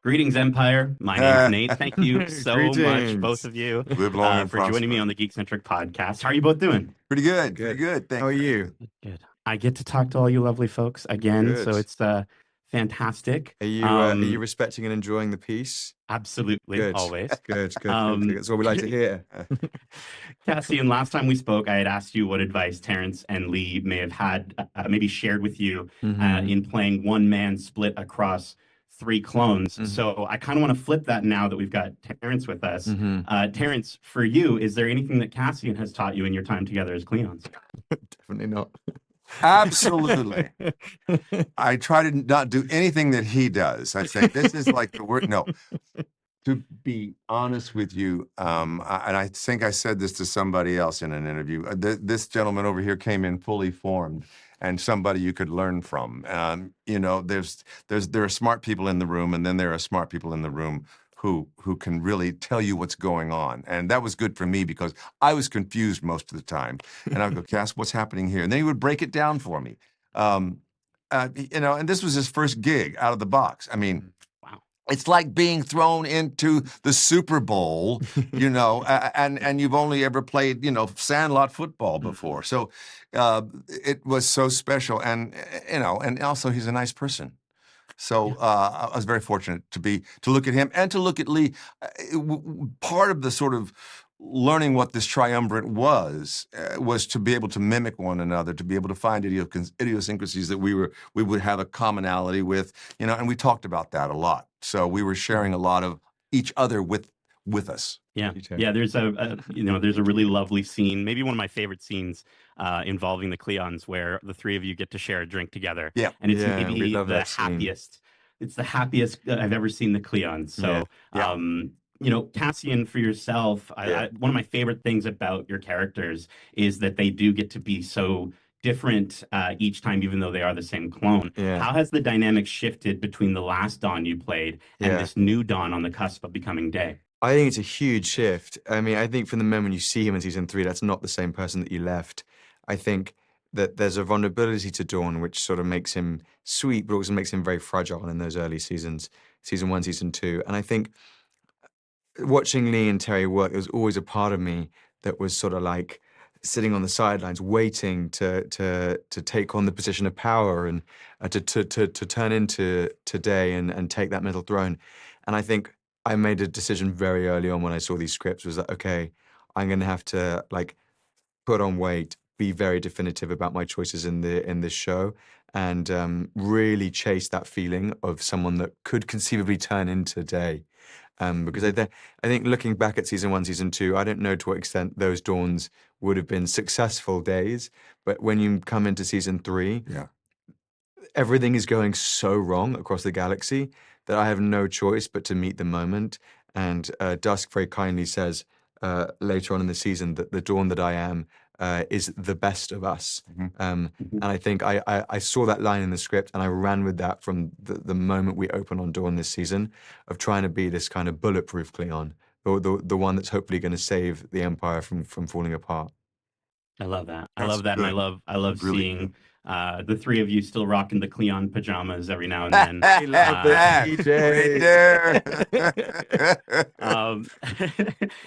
Greetings, Empire. My name's Nate. Thank you so much, both Greetings. of you, Live long and for joining me prosper. on the Geekcentric podcast. How are you both doing? Pretty good. Good. Pretty good. Thanks. How are you? Good. I get to talk to all you lovely folks again, so Good. it's fantastic. Are you respecting and enjoying the piece? Absolutely, Good. always. Good. Um, That's what we like to hear. Cassian, last time we spoke, I had asked you what advice Terrence and Lee may have had, maybe shared with you in playing one man split across three clones. So I kind of want to flip that now that we've got Terrence with us. Terrence, for you, is there anything that Cassian has taught you in your time together as Cleons? Definitely not. Absolutely. I try to not do anything that he does. I say, this is like the word. No, to be honest with you, and I think I said this to somebody else in an interview, this gentleman over here came in fully formed and somebody you could learn from. You know, there are smart people in the room, and then there are smart people in the room who can really tell you what's going on. And that was good for me because I was confused most of the time. And I would go, Cass, what's happening here? And then he would break it down for me. You know, and this was his first gig out of the box. I mean, Wow. it's like being thrown into the Super Bowl, you know, and you've only ever played, you know, sandlot football before. So it was so special. And, you know, and also he's a nice person. So I was very fortunate to look at him and to look at Lee. Part of the sort of learning what this triumvirate was to be able to mimic one another, to be able to find idiosyncrasies that we would have a commonality with, you know. And we talked about that a lot. So we were sharing a lot of each other with us. Yeah, yeah. There's a really lovely scene, maybe one of my favorite scenes involving the Cleons, where the three of you get to share a drink together. Yeah, and it's we maybe love the that scene. happiest. It's the happiest I've ever seen the Cleons. So, Yeah. you know, Cassian, for yourself, one of my favorite things about your characters is that they do get to be so different each time, even though they are the same clone. Yeah. How has the dynamic shifted between the last Dawn you played and this new Dawn on the cusp of becoming Day? I think it's a huge shift. I mean, I think from the moment you see him in season 3, that's not the same person that you left. I think that there's a vulnerability to Dawn which sort of makes him sweet, but also makes him very fragile in those early seasons, season 1, season 2. And I think watching Lee and Terry work, there was always a part of me that was sort of like sitting on the sidelines, waiting to take on the position of power and to turn into Day and take that middle throne. And I think I made a decision very early on when I saw these scripts, was that, okay, I'm going to have to like put on weight, be very definitive about my choices in this show, and really chase that feeling of someone that could conceivably turn into Day. Because I think looking back at season 1, season 2, I don't know to what extent those dawns would have been successful days, but when you come into season 3, everything is going so wrong across the galaxy that I have no choice but to meet the moment. And Dusk very kindly says later on in the season that the Dawn that I am is the best of us. And I think I saw that line in the script and I ran with that from the moment we open on Dawn this season, of trying to be this kind of bulletproof Cleon, the one that's hopefully going to save the Empire from falling apart. I love that. I That's love that, good. and I love Really seeing the three of you still rocking the Cleon pajamas every now and then. I love that,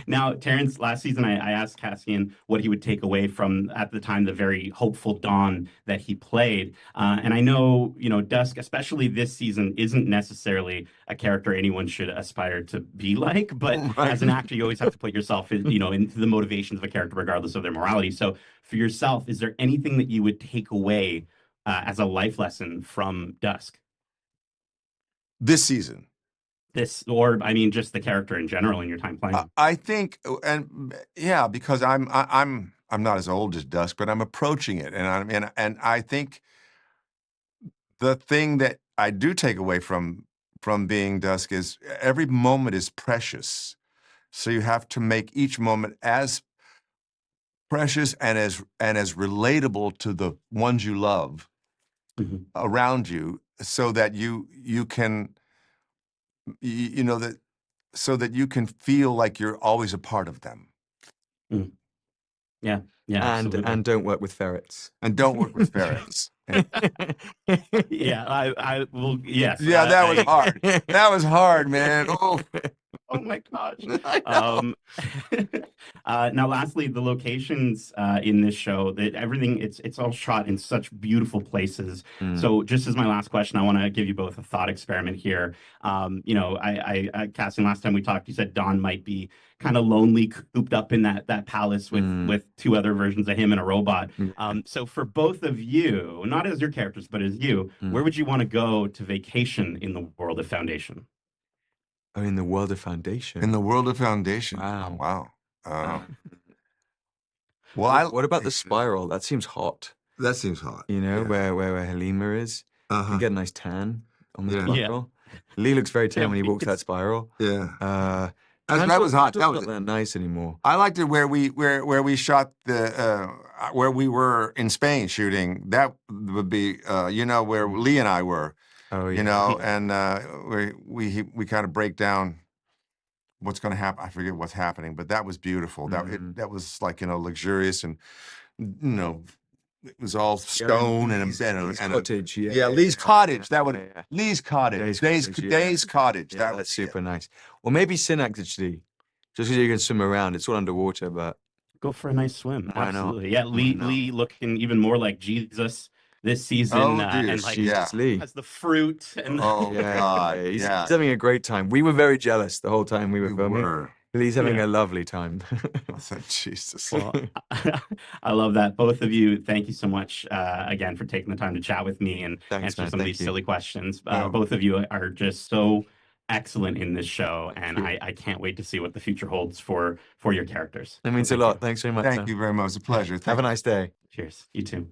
Now, Terrence, last season I asked Cassian what he would take away from, at the time, the very hopeful Dawn that he played. And I know, you know, Dusk, especially this season, isn't necessarily a character anyone should aspire to be like. But as an actor, you always have to put yourself in, you know, into the motivations of a character, regardless of their morality. So for yourself, is there anything that you would take away as a life lesson from Dusk? This season. This, or I mean, just the character in general in your time playing. I think, and yeah, because I'm not as old as Dusk, but I'm approaching it, and I think the thing that I do take away from being Dusk is every moment is precious, so you have to make each moment as precious and as relatable to the ones you love around you, so that you can, you know, that so that you can feel like you're always a part of them. Yeah, yeah, and don't work with ferrets. And don't work with ferrets. Yeah, I will. Yes. Yeah, that was I, hard. That was hard, man. Oh, oh my gosh. I know. Now, lastly, the locations in this show, that everything it's all shot in such beautiful places. Mm. So, just as my last question, I want to give you both a thought experiment here. Cassian, last time we talked, you said Dawn might be kind of lonely, cooped up in that palace with two other versions of him and a robot. So, for both of you, not as your characters, but as you, where would you want to go to vacation in the world of Foundation? Oh, in the world of Foundation. In the world of Foundation. Wow. Oh, wow. Wow. Well, What about the spiral? That seems hot. that seems hot. You know, Yeah. where Halima is. You Uh-huh. get a nice tan on the Yeah. spiral. Lee looks very tan Yeah, when he walks that it's- spiral. Yeah. Uh, That was hot. That Not was that nice anymore. I liked it where we shot the where we were in Spain shooting. That would be where Lee and I were. Oh yeah. You know, and we kind of break down what's going to happen. I forget what's happening, but that was beautiful. That was like luxurious and it was all stone and Lee's a cottage. Lee's cottage. That would Yeah. Lee's cottage. Days Days cottage. Yeah, that's super nice. Or maybe Synax actually, just because you can swim around. It's all underwater, but Go for a nice swim. Why not? Absolutely. Yeah, Why not? Lee looking even more like Jesus this season. Oh, And dear. like Yeah. Jesus Lee. has the fruit and Oh God. He's Yeah. having a great time. We were very jealous the whole time we were We filming. were. Lee's having Yeah. a lovely time. I said, Jesus. Well, I love that. Both of you, thank you so much again for taking the time to chat with me and Thanks, answer man. some of Thank these you. silly questions. No. Both of you are just so excellent in this show, and I can't wait to see what the future holds for your characters. That means So a thank lot. you. Thanks very much. Thank Sam. you very much. It's a pleasure. Have Thank a nice day. Cheers. You too.